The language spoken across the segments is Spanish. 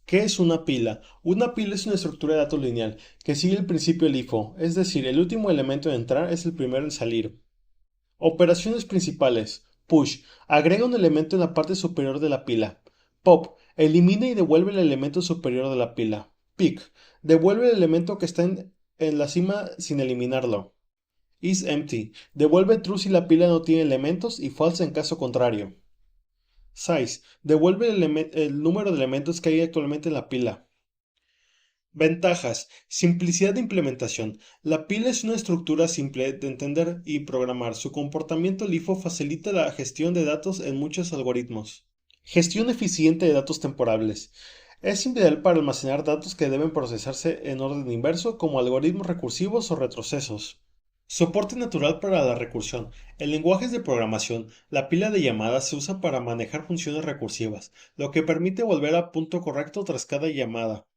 ¿Qué es una pila? Una pila es una estructura de datos lineal que sigue el principio LIFO, es decir, el último elemento en entrar es el primero en salir. Operaciones principales. Push. Agrega un elemento en la parte superior de la pila. Pop. Elimina y devuelve el elemento superior de la pila. Pick. Devuelve el elemento que está en la cima sin eliminarlo. IsEmpty. Devuelve true si la pila no tiene elementos y false en caso contrario. Size. Devuelve el número de elementos que hay actualmente en la pila. Ventajas. Simplicidad de implementación. La pila es una estructura simple de entender y programar. Su comportamiento LIFO facilita la gestión de datos en muchos algoritmos. Gestión eficiente de datos temporales. Es ideal para almacenar datos que deben procesarse en orden inverso, como algoritmos recursivos o retrocesos. Soporte natural para la recursión. En lenguajes de programación, la pila de llamadas se usa para manejar funciones recursivas, lo que permite volver a punto correcto tras cada llamada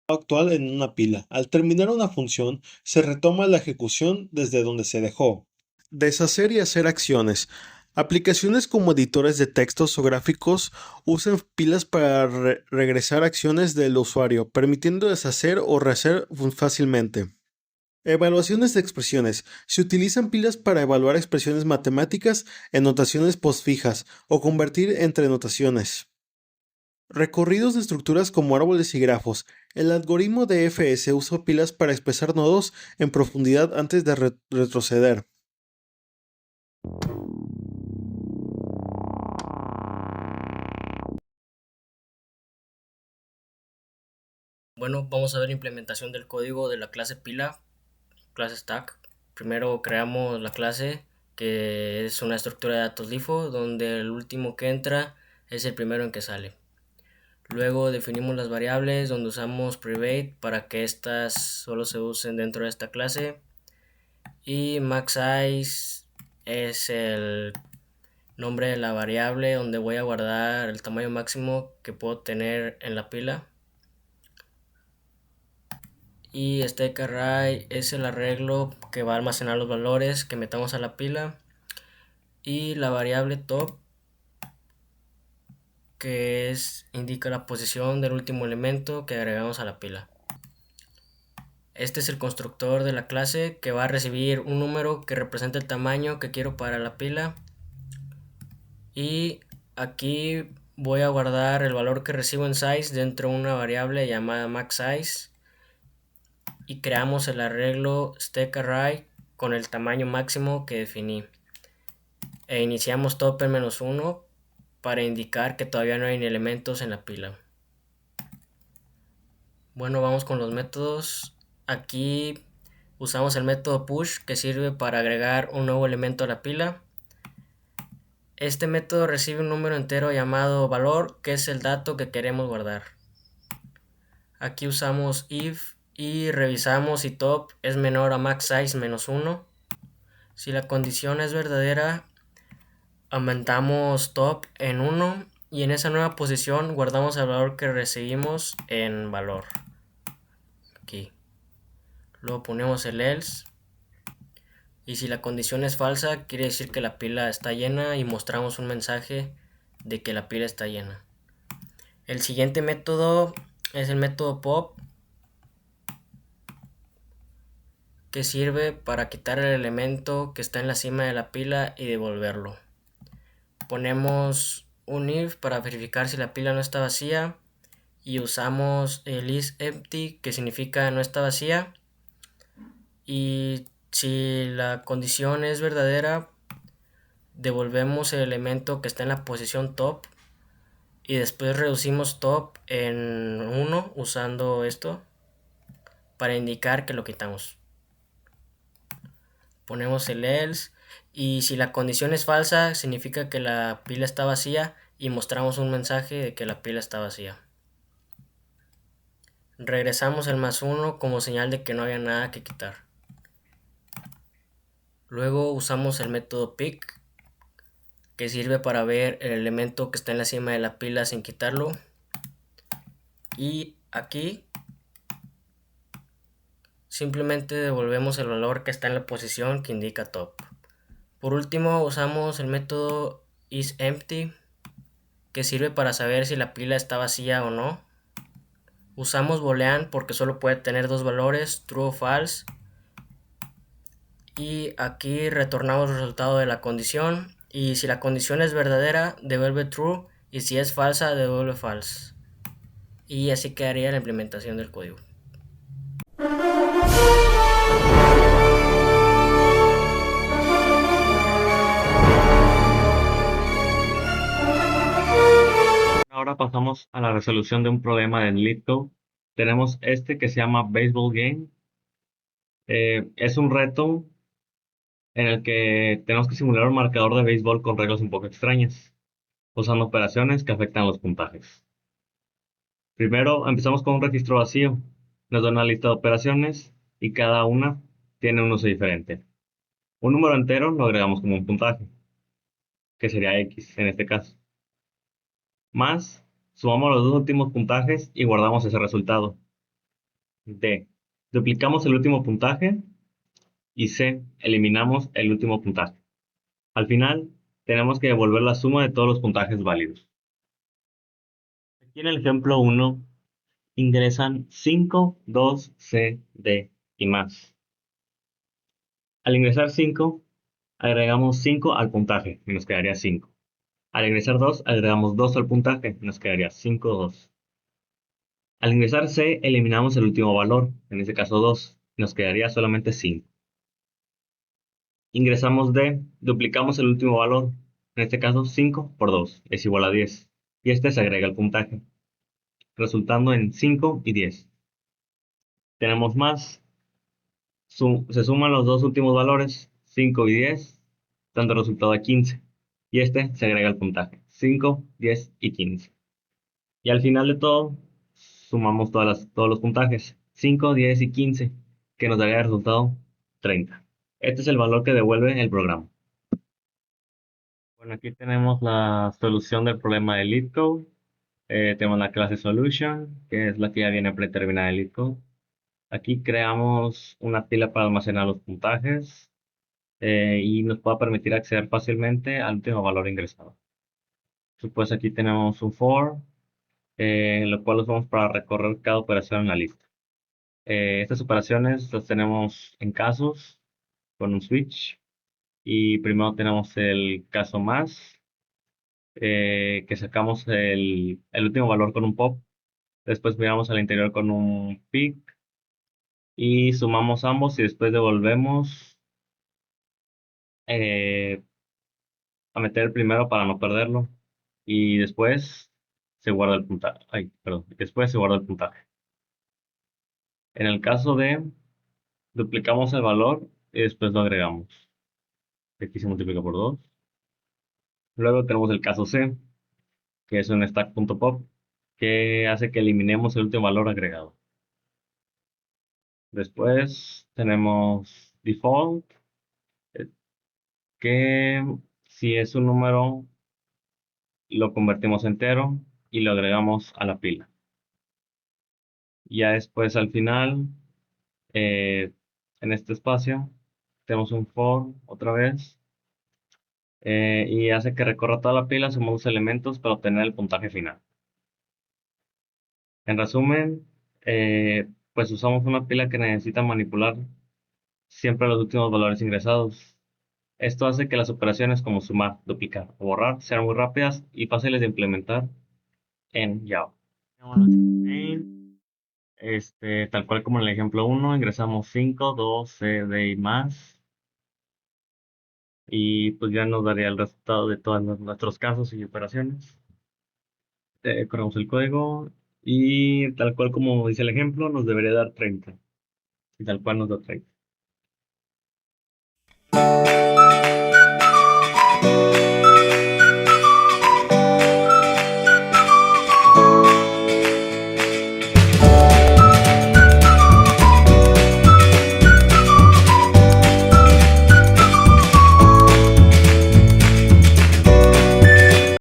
actual en una pila. Al terminar una función, se retoma la ejecución desde donde se dejó. Deshacer y hacer acciones. Aplicaciones como editores de textos o gráficos usan pilas para regresar acciones del usuario, permitiendo deshacer o rehacer fácilmente. Evaluaciones de expresiones. Se utilizan pilas para evaluar expresiones matemáticas en notaciones postfijas o convertir entre notaciones. Recorridos de estructuras como árboles y grafos. El algoritmo de FS usa pilas para expresar nodos en profundidad antes de retroceder. Bueno, vamos a ver implementación del código de la clase pila, clase stack. Primero creamos la clase que es una estructura de datos LIFO donde el último que entra es el primero en que sale. Luego definimos las variables donde usamos private para que estas solo se usen dentro de esta clase. Y maxSize es el nombre de la variable donde voy a guardar el tamaño máximo que puedo tener en la pila. Y stackArray es el arreglo que va a almacenar los valores que metamos a la pila. Y la variable top que indica la posición del último elemento que agregamos a la pila. Este es el constructor de la clase que va a recibir un número que representa el tamaño que quiero para la pila. Y aquí voy a guardar el valor que recibo en size dentro de una variable llamada maxSize. Y creamos el arreglo stackArray con el tamaño máximo que definí. E iniciamos top en -1 para indicar que todavía no hay elementos en la pila. Bueno, vamos con los métodos. Aquí usamos el método push que sirve para agregar un nuevo elemento a la pila. Este método recibe un número entero llamado valor, que es el dato que queremos guardar. Aquí usamos if y revisamos si top es menor a maxSize -1. Si la condición es verdadera, aumentamos top en 1 y en esa nueva posición guardamos el valor que recibimos en valor. Aquí. Luego ponemos el else y si la condición es falsa quiere decir que la pila está llena y mostramos un mensaje de que la pila está llena. El siguiente método es el método pop que sirve para quitar el elemento que está en la cima de la pila y devolverlo. Ponemos un if para verificar si la pila no está vacía y usamos el isEmpty que significa no está vacía, y si la condición es verdadera devolvemos el elemento que está en la posición top y después reducimos top en 1 usando esto para indicar que lo quitamos. Ponemos el else y si la condición es falsa significa que la pila está vacía y mostramos un mensaje de que la pila está vacía. Regresamos el +1 como señal de que no había nada que quitar. Luego usamos el método pick que sirve para ver el elemento que está en la cima de la pila sin quitarlo. Y aquí simplemente devolvemos el valor que está en la posición que indica top. Por último usamos el método isEmpty que sirve para saber si la pila está vacía o no. Usamos boolean porque solo puede tener dos valores, true o false. Y aquí retornamos el resultado de la condición. Y si la condición es verdadera, devuelve true. Y si es falsa, devuelve false. Y así quedaría la implementación del código. Ahora pasamos a la resolución de un problema en LeetCode. Tenemos este que se llama Baseball Game. Es un reto en el que tenemos que simular un marcador de béisbol con reglas un poco extrañas, usando operaciones que afectan los puntajes. Primero, empezamos con un registro vacío. Nos da una lista de operaciones y cada una tiene un uso diferente. Un número entero lo agregamos como un puntaje, que sería X en este caso. Más, sumamos los dos últimos puntajes y guardamos ese resultado. D. Duplicamos el último puntaje y C. Eliminamos el último puntaje. Al final, tenemos que devolver la suma de todos los puntajes válidos. Aquí en el ejemplo 1, ingresan 5, 2, C, D y más. Al ingresar 5, agregamos 5 al puntaje y nos quedaría 5. Al ingresar 2, agregamos 2 al puntaje y nos quedaría 5, 2. Al ingresar C, eliminamos el último valor, en este caso 2, y nos quedaría solamente 5. Ingresamos D, duplicamos el último valor, en este caso 5 por 2 es igual a 10, y este se agrega al puntaje, resultando en 5 y 10. Tenemos más, se suman los dos últimos valores, 5 y 10, dando resultado a 15, y este se agrega al puntaje, 5, 10 y 15. Y al final de todo, sumamos todos los puntajes, 5, 10 y 15, que nos daría el resultado 30. Este es el valor que devuelve el programa. Bueno, aquí tenemos la solución del problema de LeetCode. Tenemos la clase Solution, que es la que ya viene predeterminada en LeetCode. Aquí creamos una pila para almacenar los puntajes y nos va a permitir acceder fácilmente al último valor ingresado. Después aquí tenemos un for, en lo cual usamos para recorrer cada operación en la lista. Estas operaciones las tenemos en casos con un switch y primero tenemos el caso más que sacamos el último valor con un pop, después miramos al interior con un pick y sumamos ambos y después devolvemos eh, a meter el primero para no perderlo y después se guarda el puntaje. Ay, perdón, después se guarda el puntaje. En el caso de duplicamos el valor y después lo agregamos. Aquí se multiplica por 2. Luego tenemos el caso C, que es un stack.pop, que hace que eliminemos el último valor agregado. Después tenemos default, eh, que si es un número, lo convertimos entero y lo agregamos a la pila. Ya después al final, eh, en este espacio, tenemos un for otra vez y hace que recorra toda la pila, sumamos elementos para obtener el puntaje final. En resumen, pues usamos una pila que necesita manipular siempre los últimos valores ingresados. Esto hace que las operaciones como sumar, duplicar o borrar sean muy rápidas y fáciles de implementar en Java. Tal cual como en el ejemplo 1, ingresamos 5, 2, C, D y más. Y pues ya nos daría el resultado de todos nuestros casos y operaciones. Corremos el código y tal cual como dice el ejemplo, nos debería dar 30. Y tal cual nos da 30.